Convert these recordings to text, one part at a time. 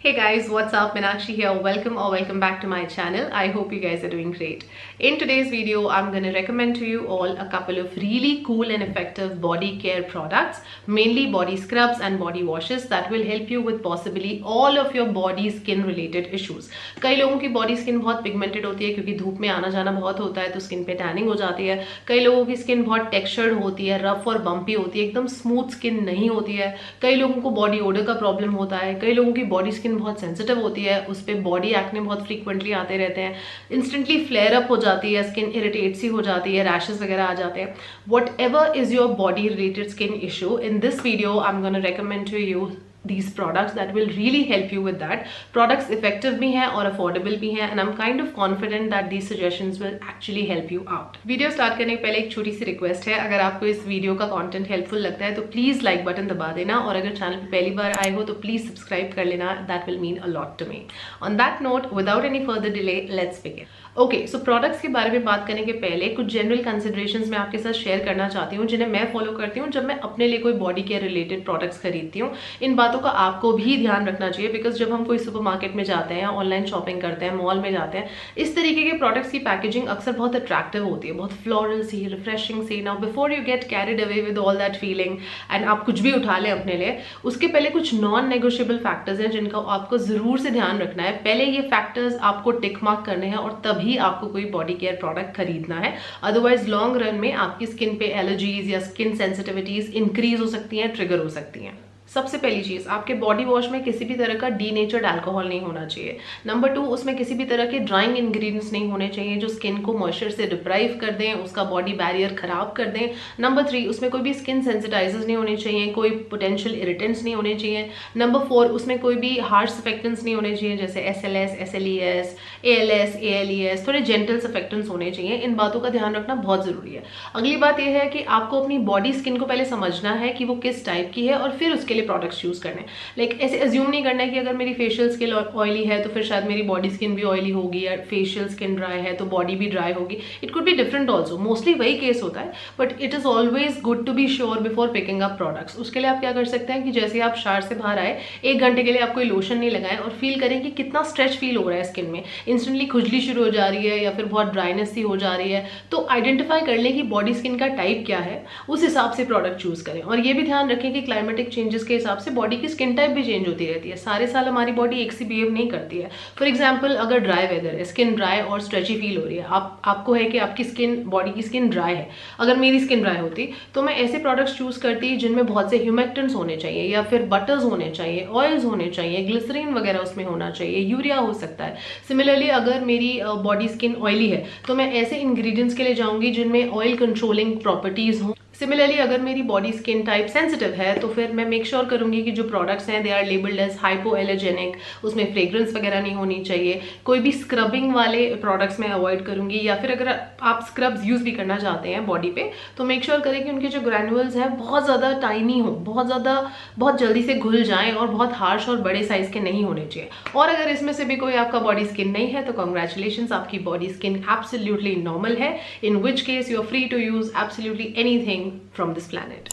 Hey guys, what's up? Meenakshi here. Welcome back to my channel. I hope you guys are doing great. In today's video, I'm going to recommend to you all a couple of really cool and effective body care products, mainly body scrubs and body washes that will help you with possibly all of your body skin related issues. कई लोगों की body skin बहुत pigmented होती है क्योंकि धूप में आना जाना बहुत होता है तो skin पे tanning हो जाती है. कई लोगों की skin बहुत textured होती है, rough और bumpy होती है, एकदम smooth skin नहीं होती है. कई लोगों को body odor का problem होता है. कई लोगों की body skin बहुत सेंसिटिव होती है, उस पर बॉडी एक्ने बहुत फ्रीक्वेंटली आते रहते हैं, इंस्टेंटली फ्लेयर अप हो जाती है, स्किन इरिटेट सी हो जाती है, रैशेस वगैरह आ जाते हैं. Whatever is your body related skin issue, in this video I am gonna recommend to you these products that will really help you with that. Products effective भी हैं और affordable भी हैं, and I'm kind of confident that these suggestions will actually help you out. Video start करने के पहले एक छोटी सी रिक्वेस्ट है, अगर आपको इस वीडियो का कंटेंट हेल्पफुल लगता है तो प्लीज लाइक बटन दबा देना, और अगर चैनल पे पहली बार आए हो तो प्लीज सब्सक्राइब कर लेना. That will mean a lot to me. On that note, without any further delay, let's begin. Okay, so products के बारे में बात करने के पहले कुछ जनरल कंसिडरेशंस मैं आपके साथ शेयर करना चाहती हूँ जिन्हें मैं फॉलो करती हूँ जब मैं अपने लिए कोई बॉडी केयर रिलेटेड प्रोडक्ट्स खरीदती हूँ. इन बातों का आपको भी ध्यान रखना चाहिए, बिकॉज जब हम कोई सुपरमार्केट में जाते हैं, ऑनलाइन शॉपिंग करते हैं, मॉल में जाते हैं, इस तरीके के प्रोडक्ट्स की पैकेजिंग अक्सर बहुत अट्रैक्टिव होती है, बहुत फ्लोरल सी, रिफ्रेशिंग सी. Now before you get carried away with all that feeling and आप कुछ भी उठा लें अपने लिए, उसके पहले कुछ नॉन नेगोशिएबल फैक्टर्स हैं जिनका आपको जरूर से ध्यान रखना है. पहले ये फैक्टर्स आपको टिक मार्क करने हैं और तभी आपको कोई बॉडी केयर प्रोडक्ट खरीदना है. अदरवाइज लॉन्ग रन में आपकी स्किन पे एलर्जीज या स्किन सेंसिटिविटीज इंक्रीज हो सकती हैं, ट्रिगर हो सकती हैं. सबसे पहली चीज, आपके बॉडी वॉश में किसी भी तरह का डीनेचर्ड अल्कोहल नहीं होना चाहिए. नंबर 2, उसमें किसी भी तरह के ड्राइंग इंग्रेडिएंट्स नहीं होने चाहिए जो स्किन को मॉइस्चर से डिप्राइव कर दें, उसका बॉडी बैरियर खराब कर दें. नंबर 3, उसमें कोई भी स्किन सेंसिटाइजर्स नहीं होने चाहिए, कोई पोटेंशियल इरिटेंट्स नहीं होने चाहिए. नंबर 4, उसमें कोई भी हार्श सफेक्टेंट्स नहीं होने चाहिए जैसे SLS, SLES, ALS, ALES. थोड़े जेंटल सफेक्टेंट्स होने चाहिए. इन बातों का ध्यान रखना बहुत जरूरी है. अगली बात यह है कि आपको अपनी बॉडी स्किन को पहले समझना है कि वो किस टाइप की है और फिर उसके लिए प्रोडक्ट्स यूज करने. लाइक ऐसे अज्यूम नहीं करना है कि अगर मेरी फेशियल स्किन ऑयली है तो फिर शायद मेरी बॉडी स्किन भी ऑयली होगी, या फेशियल स्किन ड्राई है तो बॉडी भी ड्राई होगी. It could be different also, mostly वही केस होता है, but it is always good to be sure before picking up products. उसके लिए आप क्या कर सकते हैं कि जैसे आप शावर से बाहर आए, 1 घंटे के लिए आप कोई लोशन नहीं लगाएं और फील करें कि कितना स्ट्रेच फील हो रहा है स्किन में, इंस्टेंटली खुजली शुरू हो जा रही है या फिर बहुत ड्राइनेस सी हो जा रही है, तो आइडेंटिफाई कर लें कि बॉडी स्किन का टाइप क्या है, उस हिसाब से प्रोडक्ट चूज करें. और ये भी ध्यान रखें कि क्लाइमेटिक चेंजेस के हिसाब से बॉडी की स्किन टाइप भी चेंज होती रहती है. सारे साल हमारी बॉडी एक सी बिहेव नहीं करती है. फॉर एग्जांपल, अगर ड्राई वेदर है, स्किन ड्राई और स्ट्रेची फील हो रही है, आपको है कि आपकी स्किन, बॉडी की स्किन ड्राई है. अगर मेरी स्किन ड्राई होती तो मैं ऐसे प्रोडक्ट्स चूज करती जिनमें बहुत से ह्यूमेक्टेंट्स होने चाहिए, या फिर बटर्स होने चाहिए, ऑयल्स होने चाहिए, ग्लिसरीन वगैरह उसमें होना चाहिए, यूरिया हो सकता है. सिमिलरली अगर मेरी बॉडी स्किन ऑयली है तो मैं ऐसे इंग्रेडिएंट्स के लिए जाऊंगी जिनमें ऑयल कंट्रोलिंग प्रॉपर्टीज हों. सिमिलरली अगर मेरी बॉडी स्किन टाइप सेंसिटिव है तो फिर मैं मेक श्योर करूंगी कि जो प्रोडक्ट्स हैं they are labelled as hypoallergenic, उसमें फ्रेग्रेंस वगैरह नहीं होनी चाहिए. कोई भी स्क्रबिंग वाले प्रोडक्ट्स मैं अवॉइड करूंगी, या फिर अगर आप स्क्रब्स यूज भी करना चाहते हैं बॉडी पे तो मेक श्योर करें कि उनके जो ग्रैनुअल्स हैं बहुत ज़्यादा टाइनी हो, बहुत जल्दी से घुल जाएं और बहुत हार्श और बड़े साइज के नहीं होने चाहिए. और अगर इसमें से भी कोई आपका बॉडी स्किन नहीं है तो कॉन्ग्रेचुलेशंस, आपकी बॉडी स्किन एब्सोल्युटली नॉर्मल है, in which case you are free to use absolutely anything from this planet.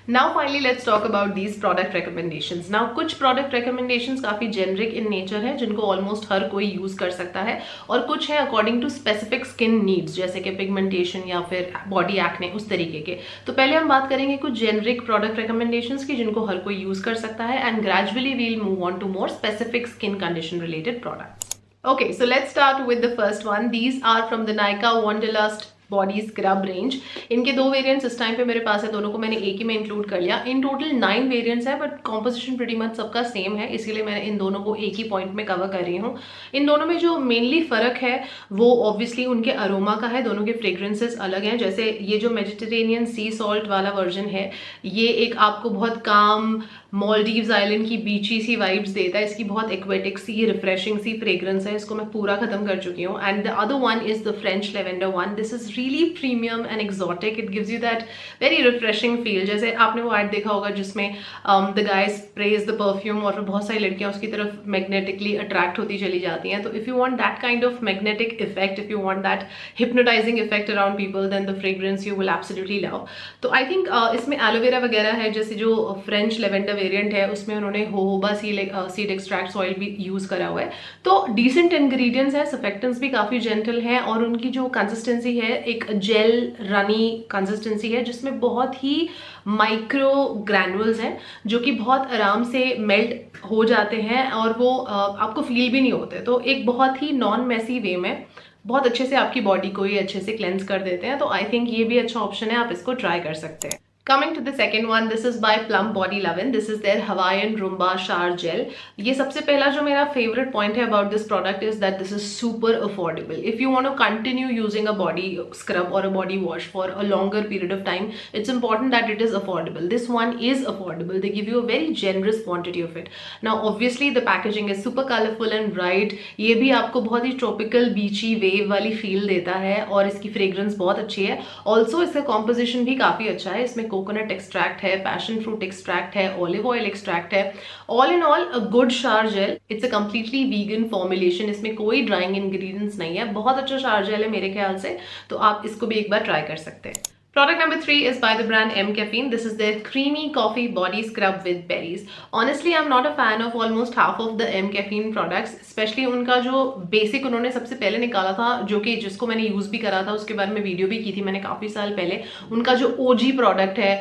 Now finally let's talk about these product recommendations. Now कुछ product recommendations काफी generic in nature है जिनको almost हर कोई use कर सकता है, और कुछ है according to specific skin needs जैसे कि pigmentation या फिर body acne, उस तरीके के. तो पहले हम बात करेंगे कुछ generic product recommendations की जिनको हर कोई use कर सकता है, and gradually we'll move on to more specific skin condition related products. Okay, so let's start with the first one. These are from the Nykaa Wanderlust body scrub range. इनके 2 variants इस time पे मेरे पास है, दोनों को मैंने एक ही में इंक्लूड कर लिया. इन टोटल 9 वेरिएंट्स है, बट कॉम्पोजिशन प्रीटी मच सबका सेम है, इसीलिए मैं इन दोनों को एक ही पॉइंट में कवर कर रही हूँ. इन दोनों में जो मेनली फर्क है वो ऑब्वियसली उनके अरोमा का है. दोनों के फ्रेग्रेंसेस अलग हैं. जैसे ये जो मेडिटेरेनियन सी सॉल्ट वाला वर्जन है, ये एक आपको बहुत काम मॉलडीव्स आइलैंड की बीची सी वाइब्स देता है. इसकी बहुत एक्वेटिक सी, रिफ्रेशिंग सी फ्रेग्रेंस है. इसको मैं पूरा खत्म कर चुकी हूँ. And the other one is the French lavender one. This is really premium and exotic. It gives you that very refreshing feel. जैसे आपने वो एड देखा होगा जिसमें the guy sprays the perfume और बहुत सारी लड़कियां उसकी तरफ मैग्नेटिकली अट्रैक्ट होती चली जाती हैं. तो if you want that kind of magnetic effect, if you want that hypnotising effect around people, then the fragrance you will absolutely love. तो आई थिंक इसमें एलोवेरा वगैरह है, जैसे जो फ्रेंच लेवेंडर वेरिएंट है उसमें उन्होंने जोजोबा सीड एक्सट्रैक्ट ऑयल भी यूज करा हुआ है। तो डिसेंट इंग्रेडिएंट्स है, सर्फेक्टेंट्स भी काफी जेंटल है और उनकी जो कंसिस्टेंसी है एक जेल रनी कंसिस्टेंसी है जिसमें बहुत ही माइक्रो ग्रैनुअल्स हैं जो कि बहुत आराम से मेल्ट हो जाते हैं और वो आपको फील भी नहीं होते। तो एक बहुत ही नॉन मेसी वे में बहुत अच्छे से आपकी बॉडी को ये अच्छे से क्लेंस कर देते हैं। तो आई थिंक ये भी अच्छा ऑप्शन है, आप इसको ट्राई कर सकते हैं। Coming to the second one, this is by Plum Body Lovin'. This is their Hawaiian Roomba Shower Gel. ये सबसे पहला जो मेरा favorite point है about this product is that this is super affordable. If you want to continue using a body scrub or a body wash for a longer period of time, it's important that it is affordable. This one is affordable. They give you a very generous quantity of it. Now, obviously, the packaging is super colorful and bright. ये भी आपको बहुत ही tropical, beachy wave वाली feel देता है और इसकी fragrance बहुत अच्छी है. Also, इसका composition भी काफी अच्छा है. इसमें कोकोनट एक्सट्रैक्ट है, पैशन फ्रूट एक्सट्रैक्ट है, ऑलिव ऑयल एक्सट्रैक्ट है। All in all a good shower gel. It's a completely vegan formulation, इसमें कोई ड्राइंग इंग्रेडिएंट्स नहीं है। बहुत अच्छा शावर जेल है मेरे ख्याल से, तो आप इसको भी एक बार ट्राई कर सकते हैं। Product number 3 is by the brand M Caffeine. This is their creamy coffee body scrub with berries. Honestly, I'm not a fan of almost half of the M Caffeine products, especially उनका जो basic उन्होंने सबसे पहले निकाला था, जो कि जिसको मैंने यूज भी करा था, उसके बारे में वीडियो भी की थी मैंने काफी साल पहले। उनका जो OG प्रोडक्ट है,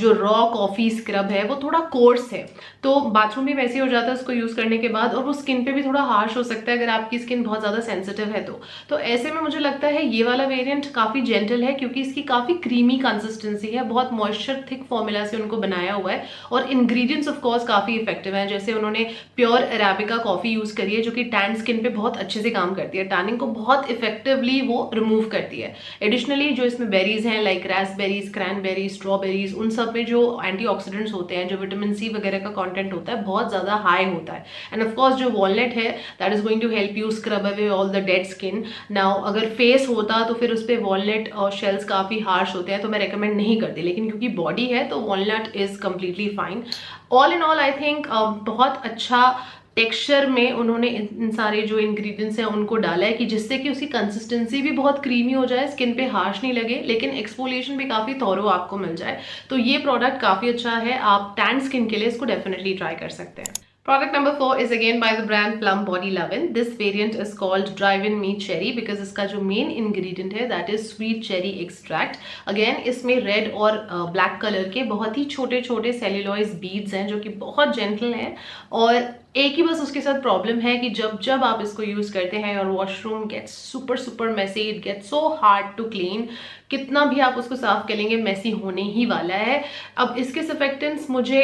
जो रॉ कॉफी स्क्रब है, वो थोड़ा कोर्स है, तो बाथरूम भी वैसे हो जाता है उसको यूज करने के बाद, और वो स्किन पे भी थोड़ा हार्श हो सकता है अगर आपकी स्किन बहुत ज्यादा सेंसिटिव है तो ऐसे में मुझे लगता है ये वाला वेरिएंट काफी जेंटल है क्योंकि इसकी काफी क्रीमी कंसिस्टेंसी है, बहुत मॉइस्चर थिक फॉर्मूला से उनको बनाया हुआ है और इंग्रेडिएंट्स ऑफ कोर्स काफी इफेक्टिव हैं। जैसे उन्होंने प्योर अरेबिका कॉफी यूज करी है जो कि टैन स्किन पे बहुत अच्छे से काम करती है, टैनिंग को बहुत इफेक्टिवली वो रिमूव करती है। एडिशनली जो इसमें बेरीज हैं लाइक रास्पबेरीज, क्रैनबेरीज, स्ट्रॉबेरीज, उन सब में जो एंटीऑक्सीडेंट्स होते हैं, जो विटामिन सी वगैरह का कंटेंट होता है बहुत ज्यादा हाई होता है। एंड ऑफ कोर्स जो वॉलनट है that is going to help you scrub away all the dead skin. Now अगर फेस होता तो फिर उस पर वॉलनट और शेल्स काफी हार्श होते हैं तो मैं रेकमेंड नहीं करती, लेकिन क्योंकि बॉडी है तो walnut is completely fine. All in all I think बहुत अच्छा टेक्सचर में उन्होंने इन सारे जो इंग्रेडिएंट्स हैं उनको डाला है कि जिससे कि उसकी कंसिस्टेंसी भी बहुत क्रीमी हो जाए, स्किन पे हार्श नहीं लगे, लेकिन एक्सफोलिएशन भी काफी थॉरो आपको मिल जाए। तो ये प्रोडक्ट काफी अच्छा है, आप टैन स्किन के लिए इसको डेफिनेटली ट्राई कर सकते हैं। Product number 4 is again by the brand Plum Body Lovin'. This variant is called Drive-In Me Cherry because इसका जो main ingredient है that is sweet cherry extract. Again इसमें red और black color के बहुत ही छोटे छोटे celluloid beads हैं जो कि बहुत gentle हैं, और एक ही बस उसके साथ प्रॉब्लम है कि जब आप इसको यूज करते हैं और washroom gets super messy, it gets so hard to clean, कितना भी आप उसको साफ करेंगे मेसी होने ही वाला है। अब इसके सर्फेक्टेंट्स मुझे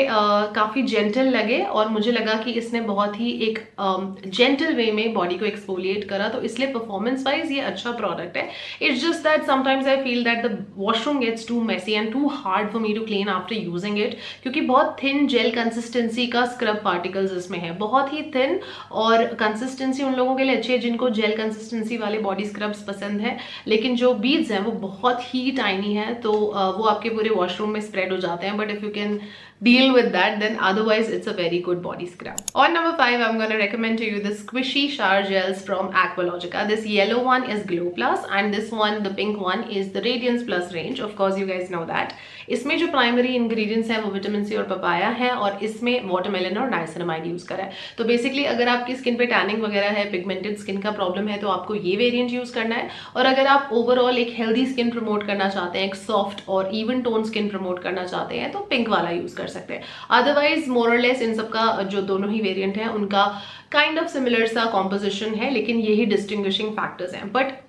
काफी जेंटल लगे और मुझे लगा कि इसने बहुत ही एक जेंटल वे में बॉडी को एक्सफोलिएट करा, तो इसलिए परफॉर्मेंस वाइज ये अच्छा प्रोडक्ट है। It's just that sometimes I feel that the washroom gets too messy and too hard for me to clean after using it, क्योंकि बहुत थिन जेल कंसिस्टेंसी का स्क्रब पार्टिकल्स इसमें है, बहुत ही थिन, और कंसिस्टेंसी उन लोगों के लिए अच्छी है जिनको जेल कंसिस्टेंसी वाले बॉडी स्क्रब्स पसंद है, लेकिन जो बीड्स हैं वो बहुत ही टाइनी है, तो वो आपके पूरे वॉशरूम में स्प्रेड हो जाते हैं। But if you can deal with that, then otherwise it's a very good body scrub. On number 5, I'm going to recommend to you the squishy shower gels from Aqualogica. This yellow one is Glow Plus and this one, the pink one, is the Radiance Plus range. Of course you guys know that. इसमें जो primary ingredients हैं वो vitamin C और papaya है, और इसमें watermelon और niacinamide use करा है। तो बेसिकली अगर आपकी स्किन पे टैनिंग वगैरह है, पिगमेंटेड स्किन का प्रॉब्लम है, तो आपको ये वेरिएंट यूज करना है। और अगर आप ओवरऑल एक हेल्दी स्किन प्रमोट करना चाहते हैं, एक सॉफ्ट और इवन टोन स्किन प्रमोट करना चाहते हैं, तो पिंक वाला यूज कर सकते हैं। अदरवाइज मोर और लेस इन सबका जो दोनों ही वेरिएंट है उनका काइंड ऑफ सिमिलर सा कॉम्पोजिशन है, लेकिन यही डिस्टिंग्विशिंग फैक्टर्स हैं। But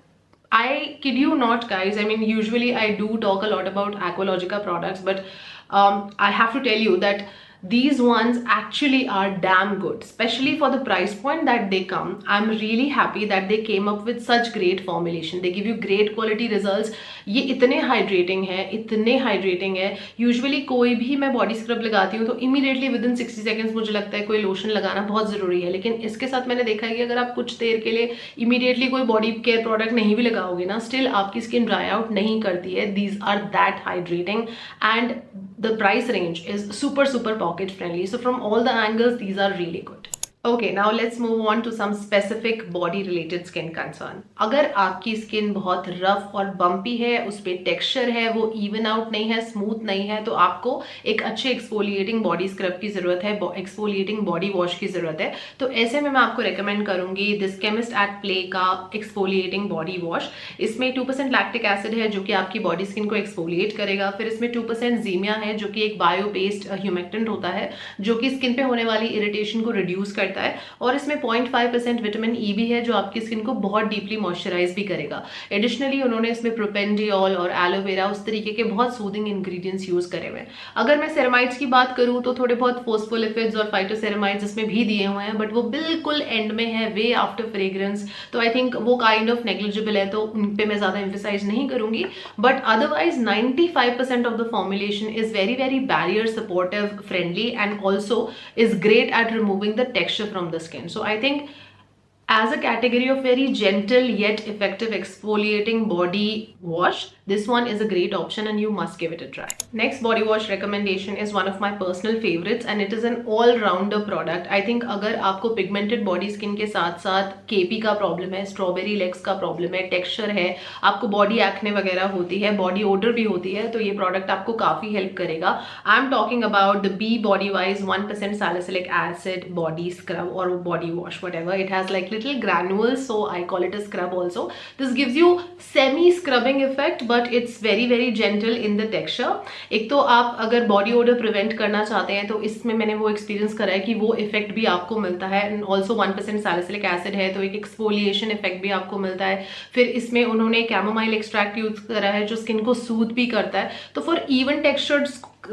I kid you not guys, I mean usually I do talk a lot about Aqualogica products, but I have to tell you that these ones actually are damn good, especially for the price point that they come. I'm really happy that they came up with such great formulation. They give you great quality results. ये इतने hydrating है। Usually कोई भी मैं body scrub लगाती हूँ तो immediately with in 60 seconds मुझे लगता है कोई लोशन लगाना बहुत जरूरी है, लेकिन इसके साथ मैंने देखा है कि अगर आप कुछ देर के लिए इमीडिएटली कोई बॉडी केयर प्रोडक्ट नहीं भी लगाओगे ना, स्टिल आपकी स्किन ड्राई आउट नहीं करती है। These are that hydrating and the price range is super pocket friendly, so from all the angles these are really good. Okay, now let's move on to some specific body related skin concern. अगर आपकी skin बहुत rough और bumpy है, उस पर texture है, वो even out नहीं है, स्मूथ नहीं है, तो आपको एक अच्छे एक्सफोलिएटिंग बॉडी स्क्रब की जरूरत है, एक्सफोलिएटिंग बॉडी वॉश की जरूरत है। तो ऐसे में मैं आपको रेकमेंड करूंगी दिस केमिस्ट एट प्ले का एक्सफोलिएटिंग बॉडी वॉश। इसमें 2% लैक्टिक एसिड है जो कि आपकी बॉडी स्किन को एक्सफोलिएट करेगा। फिर इसमें 2% ज़ीमिया है जो कि एक बायो बेस्ड ह्यूमेक्टेंट होता है जो कि स्किन पे होने वाली इरिटेशन को रिड्यूस करता है। और इसमें 0.5% विटामिन ई भी है जो आपकी स्किन को बहुत डीपली मॉइस्चराइज भी करेगा। एडिशनली उन्होंने इसमें प्रोपेंडियोल और एलोवेरा उस तरीके के बहुत सूदिंग इंग्रेडिएंट्स यूज करे हुए हैं। अगर मैं सेरेमाइड्स की बात करूं तो थोड़े बहुत फोस्फोलिपिड्स और फाइटोसेरेमाइड्स इसमें भी दिए हुए हैं, बट वो बिल्कुल एंड में है, वे आफ्टर फ्रेग्रेंस। तो आई थिंक वो काइंड ऑफ नेग्लिजिबल है, तो उन पे मैं ज्यादा एम्फेसाइज नहीं करूंगी। But otherwise 95% of the formulation is very very barrier supportive, friendly and also is great at removing the texture from the skin. So I think as a category of very gentle yet effective exfoliating body wash, this one is a great option and you must give it a try. Next body wash recommendation is one of my personal favorites and it is an all-rounder product. I think अगर आपको pigmented body skin के साथ साथ KP का problem है, strawberry legs का problem है, texture है, आपको बॉडी एक्ने वगैरह होती है, बॉडी ओडर भी होती है, तो ये प्रोडक्ट आपको काफी हेल्प करेगा। I am talking about the B body wise 1% salicylic acid body scrub or body wash, whatever. It has like little granules, so I call it a scrub also. This gives you semi scrubbing effect but it's very very gentle in the texture. एक तो आप अगर body order prevent करना चाहते हैं तो इसमें मैंने वो एक्सपीरियंस करा है कि वो इफेक्ट भी आपको मिलता है। एंड ऑल्सो 1% सैलिसिलिक एसिड है तो एक एक्सफोलिएशन इफेक्ट भी आपको मिलता है। फिर इसमें उन्होंने कैमोमाइल एक्सट्रैक्ट यूज करा है जो स्किन को सूद भी करता है। तो for even textured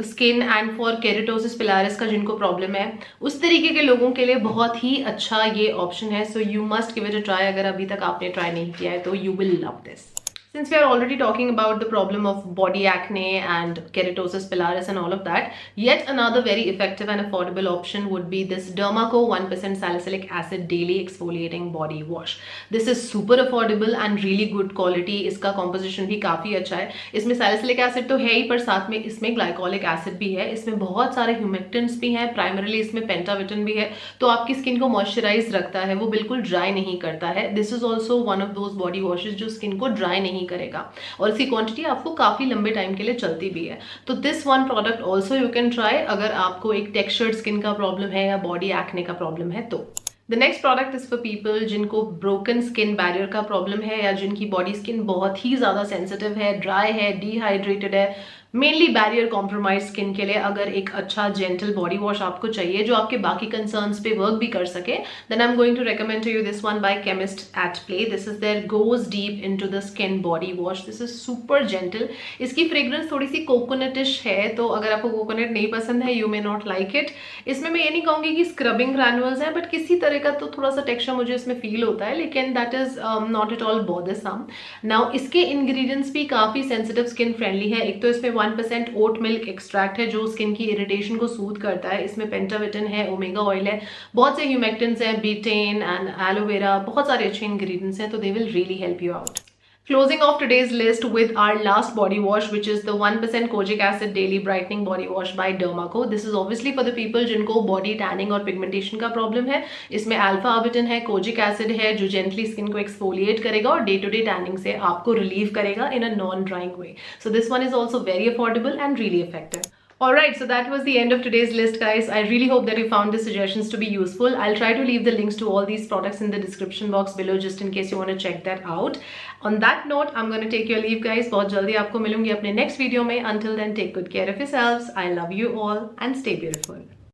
skin and for keratosis pilaris का जिनको प्रॉब्लम है उस तरीके के लोगों के लिए बहुत ही अच्छा ये ऑप्शन है। So you must give it a try. अगर अभी तक आपने ट्राई नहीं किया है तो you will love this. Since we are already talking about the problem of body acne and keratosis pilaris and all of that, yet another very effective and affordable option would be this Dermaco 1% salicylic acid daily exfoliating body wash. This is super affordable and really good quality. इसका composition भी काफी अच्छा है. इसमें salicylic acid तो है ही पर साथ में इसमें glycolic acid भी है. इसमें बहुत सारे humectants भी हैं. Primarily इसमें pentavitin भी है तो आपकी स्किन को मॉइस्चराइज रखता है, वो बिल्कुल ड्राई नहीं करता है. This is also one of those body washes जो स्किन को ड्राई नहीं करेगा और इसकी क्वांटिटी आपको काफी लंबे टाइम के लिए चलती भी है. तो this one product also you can try अगर आपको एक टेक्सचर्ड स्किन का प्रॉब्लम है या बॉडी एक्ने का प्रॉब्लम है तो. The next product is for people जिनको ब्रोकन स्किन बैरियर का प्रॉब्लम है या जिनकी बॉडी स्किन बहुत ही ज्यादा सेंसिटिव है, ड्राई है, डिहाइड्रेटेड है, मेनली बैरियर कॉम्प्रोमाइज स्किन के लिए अगर एक अच्छा जेंटल बॉडी वॉश आपको चाहिए जो आपके बाकी कंसर्न्स पे वर्क भी कर सके, then I am going to recommend to you this one by chemist at play. This is there goes deep into the skin body wash. This is super gentle. इसकी फ्रेग्रेंस थोड़ी सी कोकोनटिश है तो अगर आपको कोकोनट नहीं पसंद है you may not like it. इसमें मैं ये नहीं कहूंगी कि स्क्रबिंग ग्रैनुअल्स हैं बट किसी तरह का तो थोड़ा सा टेक्सचर मुझे इसमें फील होता है, लेकिन that is not at all bothersome. Now इसके इंग्रेडिएंट्स भी काफी सेंसिटिव स्किन फ्रेंडली है. एक तो इसमें 1% ओट मिल्क एक्सट्रैक्ट है जो स्किन की इरिटेशन को सूद करता है. इसमें पेंटाविटिन है, ओमेगा ऑयल है, बहुत से ह्यूमेक्टेंट्स हैं, बीटेन एंड एलोवेरा, बहुत सारे अच्छे इंग्रेडिएंट्स हैं तो they will really help you out. Closing off today's list with our last body wash, which is the 1% kojic acid daily brightening body wash by Dermaco. This is obviously for the people जिनको body tanning और pigmentation का problem है. इसमें alpha arbutin है, kojic acid है जो gently skin को exfoliate करेगा और day to day tanning से आपको relieve करेगा in a non-drying way. So this one is also very affordable and really effective. Alright, so that was the end of today's list, guys. I really hope that you found the suggestions to be useful. I'll try to leave the links to all these products in the description box below just in case you want to check that out. On that note, I'm going to take your leave, guys. बहुत जल्दी आपको मिलूंगी अपने next video में. Until then, take good care of yourselves. I love you all and stay beautiful.